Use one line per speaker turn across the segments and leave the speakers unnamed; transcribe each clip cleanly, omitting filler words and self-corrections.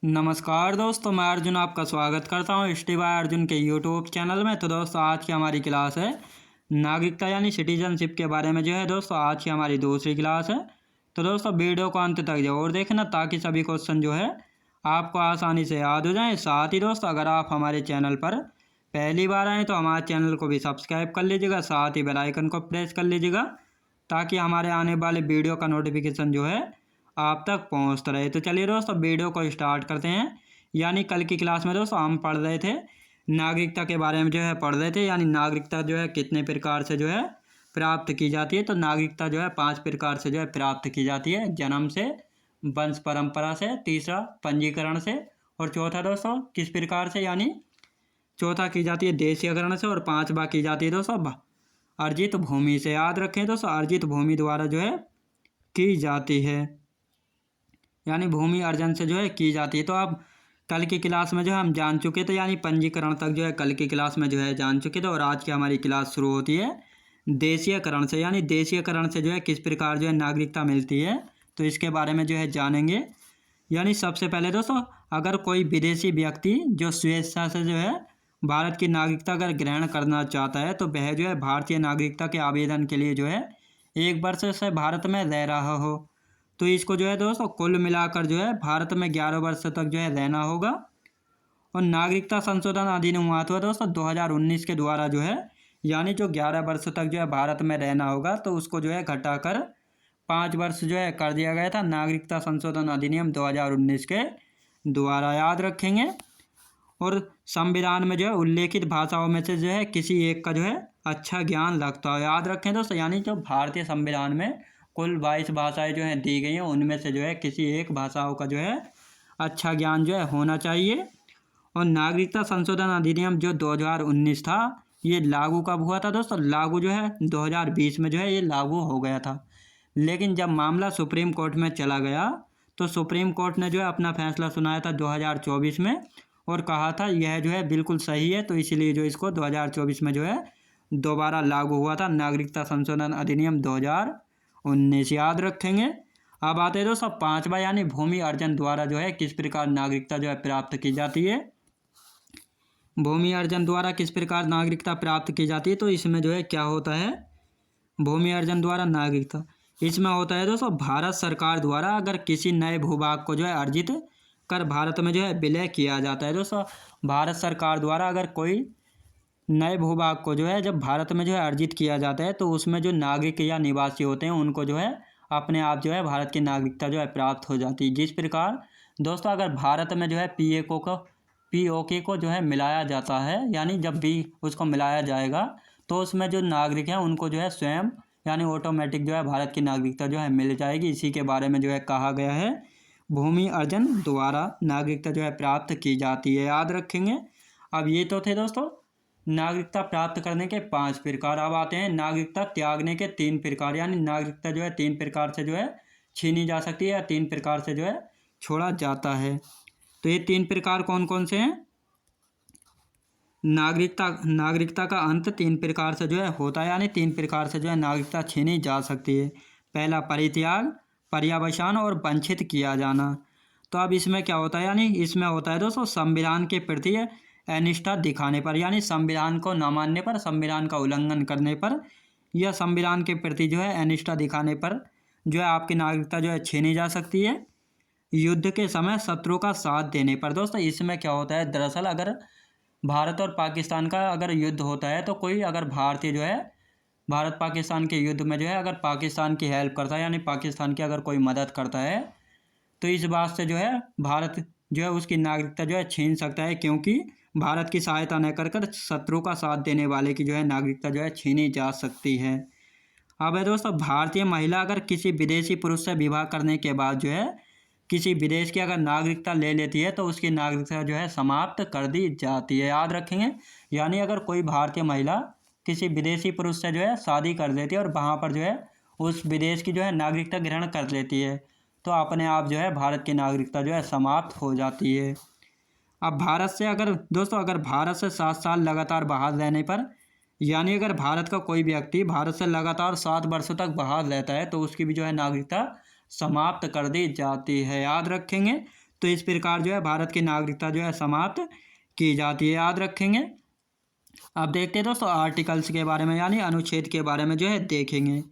नमस्कार दोस्तों, मैं अर्जुन आपका स्वागत करता हूँ स्टे बाय अर्जुन के यूट्यूब चैनल में। तो दोस्तों आज की हमारी क्लास है नागरिकता यानी सिटीजनशिप के बारे में। दोस्तों आज की हमारी दूसरी क्लास है। तो दोस्तों वीडियो को अंत तक जरूर देखना ताकि सभी क्वेश्चन आपको आसानी से याद हो जाएं। साथ ही दोस्तों अगर आप हमारे चैनल पर पहली बार आएँ तो हमारे चैनल को भी सब्सक्राइब कर लीजिएगा, साथ ही बेल आइकन को प्रेस कर लीजिएगा ताकि हमारे आने वाले वीडियो का नोटिफिकेशन आप तक पहुंचता रहे। तो चलिए दोस्तों वीडियो को स्टार्ट करते हैं। यानी कल की क्लास में दोस्तों हम पढ़ रहे थे नागरिकता के बारे में पढ़ रहे थे। यानी नागरिकता कितने प्रकार से प्राप्त की जाती है। तो नागरिकता 5 प्रकार से प्राप्त की जाती है। जन्म से, वंश परंपरा से, तीसरा पंजीकरण से, और चौथा दोस्तों किस प्रकार से, यानी चौथा की जाती है देशीयकरण से, और पांचवा की जाती है दोस्तों अर्जित भूमि से। याद रखें दोस्तों अर्जित भूमि द्वारा की जाती है, यानी भूमि अर्जन से की जाती है। तो अब कल की क्लास में हम जान चुके थे, यानी पंजीकरण तक कल की क्लास में जान चुके थे। और आज की हमारी क्लास शुरू होती है देशीयकरण से। यानी देशीयकरण से किस प्रकार नागरिकता मिलती है, तो इसके बारे में जानेंगे। यानी सबसे पहले दोस्तों अगर कोई विदेशी व्यक्ति जो स्वेच्छा से भारत की नागरिकता अगर ग्रहण करना चाहता है तो वह भारतीय नागरिकता के आवेदन के लिए 1 वर्ष से भारत में रह रहा हो। तो इसको दोस्तों कुल मिलाकर भारत में 11 वर्ष तक रहना होगा। और नागरिकता संशोधन अधिनियम हुआ था दोस्तों 2019 के द्वारा यानी जो 11 वर्ष तक भारत में रहना होगा तो उसको घटाकर 5 वर्ष कर दिया गया था नागरिकता संशोधन अधिनियम 2019 के द्वारा। याद रखेंगे। और संविधान में उल्लेखित भाषाओं में से किसी एक का अच्छा ज्ञान रखता हो। याद रखें दोस्तों, यानी जो भारतीय संविधान में कुल 22 भाषाएं दी गई हैं उनमें से किसी एक भाषाओं का अच्छा ज्ञान होना चाहिए। और नागरिकता संशोधन अधिनियम जो 2019 था ये लागू कब हुआ था दोस्तों? लागू 2020 में ये लागू हो गया था। लेकिन जब मामला सुप्रीम कोर्ट में चला गया तो सुप्रीम कोर्ट ने अपना फैसला सुनाया था 2024 में और कहा था यह बिल्कुल सही है। तो इसलिए इसको 2024 में दोबारा लागू हुआ था नागरिकता संशोधन अधिनियम 2019। याद रखेंगे। अब आते हैं दोस्तों पांचवा, यानी भूमि अर्जन द्वारा किस प्रकार नागरिकता प्राप्त की जाती है। भूमि अर्जन द्वारा किस प्रकार नागरिकता प्राप्त की जाती है, तो इसमें क्या होता है भूमि अर्जन द्वारा नागरिकता, इसमें होता है दोस्तों भारत सरकार द्वारा अगर किसी नए भूभाग को अर्जित कर भारत में विलय किया जाता है। दोस्तों भारत सरकार द्वारा अगर कोई नए भूभाग को जब भारत में अर्जित किया जाता है तो उसमें जो नागरिक या निवासी होते हैं उनको अपने आप भारत की नागरिकता प्राप्त हो जाती है। जिस प्रकार दोस्तों अगर भारत में पीओके को मिलाया जाता है, यानी जब भी उसको मिलाया जाएगा तो उसमें जो नागरिक हैं उनको स्वयं यानी ऑटोमेटिक भारत की नागरिकता मिल जाएगी। इसी के बारे में कहा गया है भूमि अर्जन द्वारा नागरिकता प्राप्त की जाती है। याद रखेंगे। अब ये तो थे दोस्तों नागरिकता प्राप्त करने के 5 प्रकार। अब आते हैं नागरिकता त्यागने के 3 प्रकार। यानी नागरिकता 3 प्रकार से छीनी जा सकती है या 3 प्रकार से छोड़ा जाता है। तो ये 3 प्रकार कौन कौन से हैं? नागरिकता का अंत 3 प्रकार से होता है, यानी 3 प्रकार से नागरिकता छीनी जा सकती है। पहला परित्याग, पर्यवसान और वंचित किया जाना। तो अब इसमें क्या होता है, यानी इसमें होता है दोस्तों संविधान के प्रति अनिष्ठा दिखाने पर, यानी संविधान को न मानने पर, संविधान का उल्लंघन करने पर या संविधान के प्रति अनिष्ठा दिखाने पर आपकी नागरिकता छीनी जा सकती है। युद्ध के समय शत्रु का साथ देने पर। दोस्तों इसमें क्या होता है, दरअसल अगर भारत और पाकिस्तान का अगर युद्ध होता है तो कोई अगर भारतीय भारत पाकिस्तान के युद्ध में अगर पाकिस्तान की हेल्प करता है, यानी पाकिस्तान की अगर कोई मदद करता है तो इस बात से भारत उसकी नागरिकता छीन सकता है, क्योंकि भारत की सहायता न कर शत्रु का साथ देने वाले की नागरिकता छीनी जा सकती है। अब है दोस्तों भारतीय महिला अगर किसी विदेशी पुरुष से विवाह करने के बाद किसी विदेश की अगर नागरिकता ले लेती है तो उसकी नागरिकता समाप्त कर दी जाती है। याद रखेंगे। यानी अगर कोई भारतीय महिला किसी विदेशी पुरुष से शादी कर लेती है और वहाँ पर उस विदेश की नागरिकता ग्रहण कर लेती है तो अपने आप भारत की नागरिकता समाप्त हो जाती है। अब भारत से अगर दोस्तों अगर भारत से 7 साल लगातार बाहर रहने पर, यानी अगर भारत का कोई व्यक्ति भारत से लगातार 7 वर्षों तक बाहर रहता है तो उसकी भी नागरिकता समाप्त कर दी जाती है। याद रखेंगे। तो इस प्रकार जो है भारत की नागरिकता जो है समाप्त की जाती है, याद रखेंगे। अब देखते हैं दोस्तों आर्टिकल्स के बारे में यानी अनुच्छेद के बारे में जो है देखेंगे।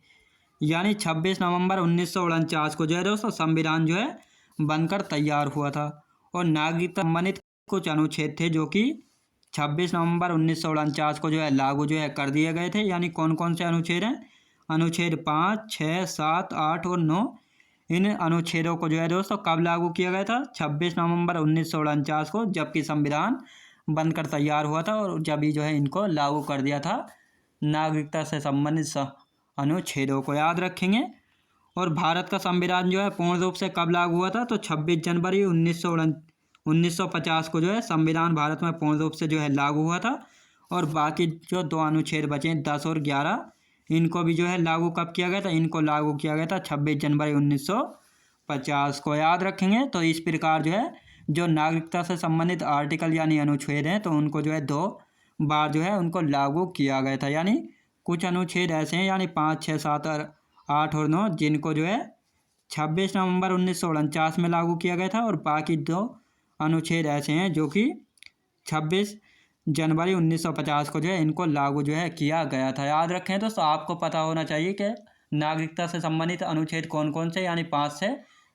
यानी 26 नवंबर 1949 को जो है दोस्तों संविधान जो है बनकर तैयार हुआ था और नागरिकता संबंधित कुछ अनुच्छेद थे जो कि 26 नवंबर 1949 को जो है लागू जो है कर दिए गए थे। यानी कौन कौन से अनुच्छेद हैं? अनुच्छेद 5, 6, 7, 8 और 9। इन अनुच्छेदों को जो है दोस्तों कब लागू किया गया था? 26 नवंबर 1949 को, जबकि संविधान बनकर तैयार हुआ था और जब ही जो है इनको लागू कर दिया था नागरिकता से संबंधित अनुच्छेदों को, याद रखेंगे। और भारत का संविधान जो है पूर्ण रूप से कब लागू हुआ था? तो 26 जनवरी 1950 को जो है संविधान भारत में पूर्ण रूप से जो है लागू हुआ था। और बाकी जो 2 अनुच्छेद बचे 10 और 11, इनको भी जो है लागू कब किया गया था? इनको लागू किया गया था 26 जनवरी 1950 को, याद रखेंगे। तो इस प्रकार जो है जो नागरिकता से संबंधित आर्टिकल यानी अनुच्छेद हैं तो उनको जो है 2 बार जो है उनको लागू किया गया था। यानी कुछ अनुच्छेद ऐसे हैं यानी 5, 6, 7 और 8 और 9 जिनको जो है 26 नवंबर 1949 में लागू किया गया था और बाकी 2 अनुच्छेद ऐसे हैं जो कि 26 जनवरी 1950 को जो है इनको लागू जो है किया गया था, याद रखें। दोस्तों आपको पता होना चाहिए कि नागरिकता से संबंधित अनुच्छेद कौन कौन से, यानी 5 से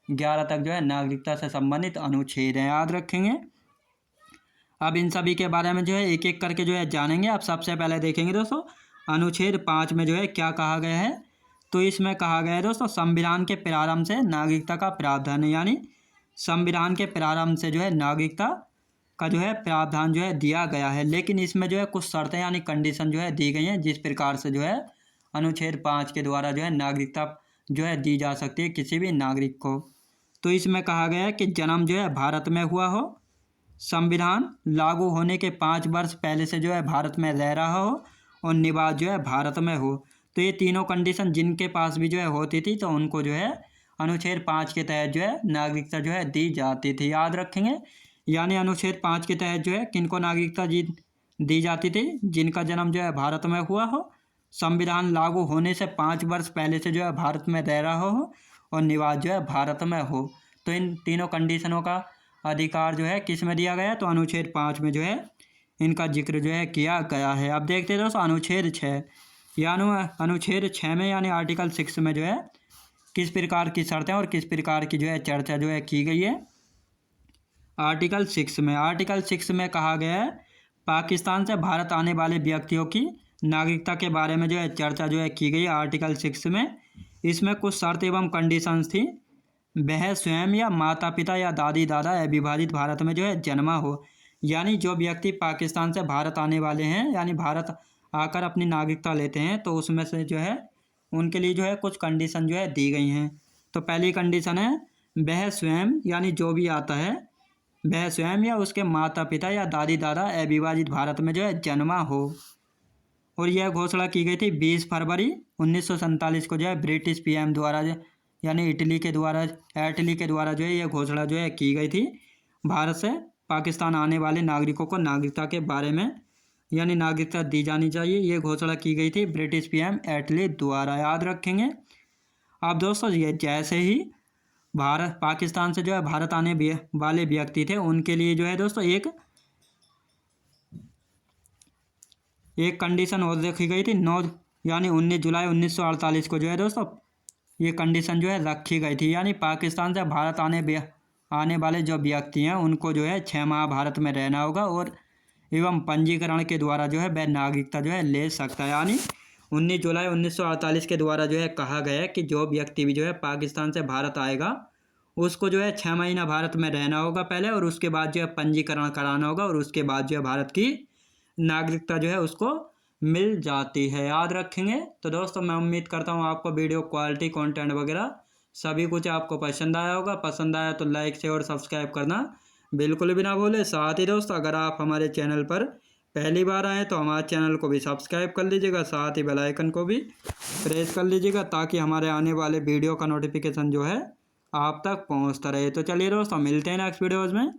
11 तक जो है नागरिकता से संबंधित अनुच्छेद हैं, याद रखेंगे। अब इन सभी के बारे में जो है एक एक करके जो है जानेंगे। अब सबसे पहले देखेंगे दोस्तों अनुच्छेद 5 में जो है क्या कहा गया है। तो इसमें कहा गया है दोस्तों संविधान के प्रारंभ से नागरिकता का प्रावधान है। यानी संविधान के प्रारंभ से जो है नागरिकता का जो है प्रावधान जो है दिया गया है, लेकिन इसमें जो है कुछ शर्तें यानी कंडीशन जो है दी गई हैं जिस प्रकार से जो है अनुच्छेद 5 के द्वारा जो है नागरिकता जो है दी जा सकती है किसी भी नागरिक को। तो इसमें कहा गया है कि जन्म जो है भारत में हुआ हो, संविधान लागू होने के 5 वर्ष पहले से जो है भारत में रह रहा हो और निवास जो है भारत में हो। तो ये तीनों कंडीशन जिनके पास भी जो है होती थी तो उनको जो है अनुच्छेद 5 के तहत जो है नागरिकता जो है दी जाती थी, याद रखेंगे। यानी अनुच्छेद 5 के तहत जो है किनको नागरिकता दी जाती थी? जिनका जन्म जो है भारत में हुआ हो, संविधान लागू होने से 5 वर्ष पहले से जो है भारत में रह रहा हो और निवास जो है भारत में हो। तो इन तीनों कंडीशनों का अधिकार जो है किस में दिया गया है? तो अनुच्छेद 5 में जो है इनका जिक्र जो है किया गया है। अब देखते हैं दोस्तों अनुच्छेद 6 यानी अनुच्छेद 6 में यानी आर्टिकल 6 में जो है किस प्रकार की शर्तें और किस प्रकार की जो है चर्चा जो है की गई है। आर्टिकल 6 में कहा गया है पाकिस्तान से भारत आने वाले व्यक्तियों की नागरिकता के बारे में जो है चर्चा जो है की गई है आर्टिकल 6 में। इसमें कुछ शर्त एवं कंडीशंस थी। वह स्वयं या माता पिता या दादी दादा अविभाजित भारत में जो है जन्मा हो। यानी जो व्यक्ति पाकिस्तान से भारत आने वाले हैं यानी भारत आकर अपनी नागरिकता लेते हैं तो उसमें से जो है उनके लिए जो है कुछ कंडीशन जो है दी गई हैं। तो पहली कंडीशन है वह स्वयं यानी जो भी आता है वह स्वयं या उसके माता पिता या दादी दादा अविभाजित भारत में जो है जन्मा हो। और यह घोषणा की गई थी 20 फरवरी 1947 को जो है ब्रिटिश पीएम द्वारा यानी इटली के द्वारा जो है यह घोषणा जो है की गई थी भारत से पाकिस्तान आने वाले नागरिकों को नागरिकता के बारे में यानी नागरिकता दी जानी चाहिए। ये घोषणा की गई थी ब्रिटिश पीएम एटली द्वारा, याद रखेंगे। अब दोस्तों ये जैसे ही भारत पाकिस्तान से जो है भारत आने वाले व्यक्ति थे उनके लिए जो है दोस्तों एक कंडीशन और रखी गई थी 19 जुलाई 1948 को जो है दोस्तों ये कंडीशन जो है रखी गई थी। यानी पाकिस्तान से भारत आने वाले जो व्यक्ति हैं उनको जो है 6 माह भारत में रहना होगा और एवं पंजीकरण के द्वारा जो है वह नागरिकता जो है ले सकता है। यानी 19 जुलाई 1948 के द्वारा जो है कहा गया है कि जो व्यक्ति भी जो है पाकिस्तान से भारत आएगा उसको जो है 6 महीना भारत में रहना होगा पहले और उसके बाद जो है पंजीकरण कराना होगा और उसके बाद जो है भारत की नागरिकता जो है उसको मिल जाती है, याद रखेंगे। तो दोस्तों मैं उम्मीद करता हूँ आपको वीडियो क्वालिटी कंटेंट वगैरह सभी कुछ आपको पसंद आया होगा। पसंद आया तो लाइक शेयर और सब्सक्राइब करना बिल्कुल भी ना भूलें। साथ ही दोस्तों अगर आप हमारे चैनल पर पहली बार आएँ तो हमारे चैनल को भी सब्सक्राइब कर लीजिएगा, साथ ही बेल आइकन को भी प्रेस कर लीजिएगा ताकि हमारे आने वाले वीडियो का नोटिफिकेशन जो है आप तक पहुंचता रहे। तो चलिए दोस्तों मिलते हैं नेक्स्ट वीडियोज़ में।